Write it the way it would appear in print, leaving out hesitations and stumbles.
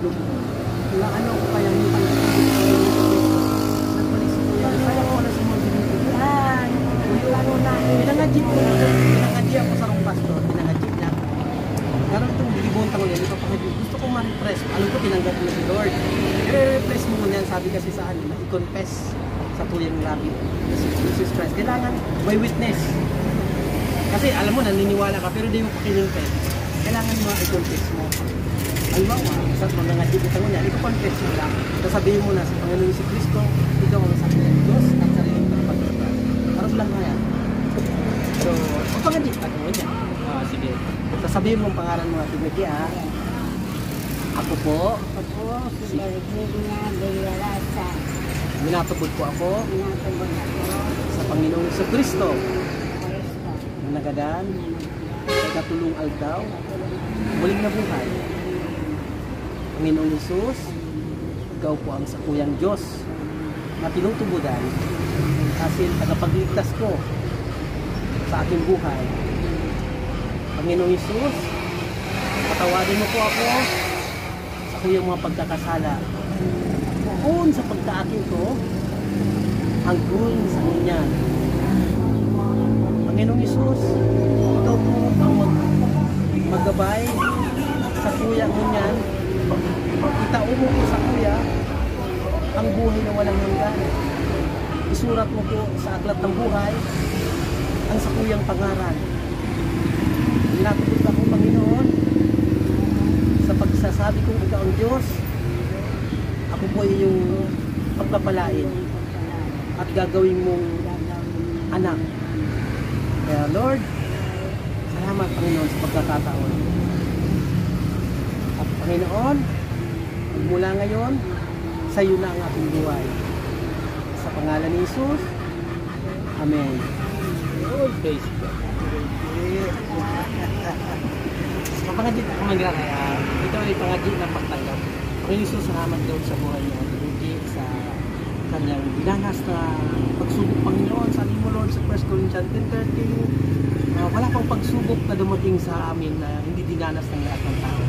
loob ko. Wala ano ko kaya yung nagpalis ko yan. Kaya ko na sa mga ginito. Yan. Ano na. Pinangadjit ko na. Pinangadjit ako sa akong pastor. Pinangadjit niya. Karoon itong bilibuntang ulit. Gusto kong ma-refresh. Alam ko tinanggap mo si Lord. I-refresh mo muna yan. Sabi kasi sa ano, i-confess sa tuyang labi. Kasi Jesus Christ. Kailangan may witness. Kasi alam mo, naniniwala ka, pero di mo pa kinonfess. Kailangan mo i-confess mo. Halimbawa, sa mga ngadjitan mo niya, i-confess mo lang. Sasabihin mo na sa Panginoon si Kristo, ikaw ang sabi ng Diyos at sariling pagpapagpapag. Parang lang kaya. So, kung pangadjitan mo niya, sige. Sasabihin mo ang pangalan mo at Timothy, Ako po. Ako po, si Virginia Villarasa. Minatubod po ako Minatubod ako sa Panginoong si Kristo. Kristo. Na nagadan sa katulong aldaw, muling nabuhay. Panginoong Jesus, ikaw po ang sakuyang Diyos na tinutubudan kasi tagapagligtas ko sa aking buhay. Panginoong Jesus, patawarin mo po ako sa kuyang mga pagkakasala. Kung sa pagkaakin ko, hanggun sa ngunyan. Panginoong Jesus, ikaw po ang maggabay sa kuya ngunyan. Itao mo po sa kuya ang buhay na walang hanggan. Isurat mo po sa aklat ng buhay ang sa kuyang pangaran. Pinatubod ako, Panginoon, sa pagsasabi kong ikaw ang Diyos. Ako po ay iyong pagpapalain at gagawin mong anak. Kaya Lord, salamat Panginoon sa pagkakataon. At Panginoon, mula ngayon, sa iyo na ang aking buhay. Sa pangalan ni Jesus, Amen. Oh, praise God. Pangajit ako manira kaya ito ay pangajit na pagtanggap. Panginoon Jesus, salamat doon sa buhay niya. Hindi sa kanyang dinanas na pagsubok, Panginoon. Sabi mo Lord sa 1 Corinthians 10:13, wala pang pagsubok na dumating sa amin na hindi dinanas ng lahat ng tao.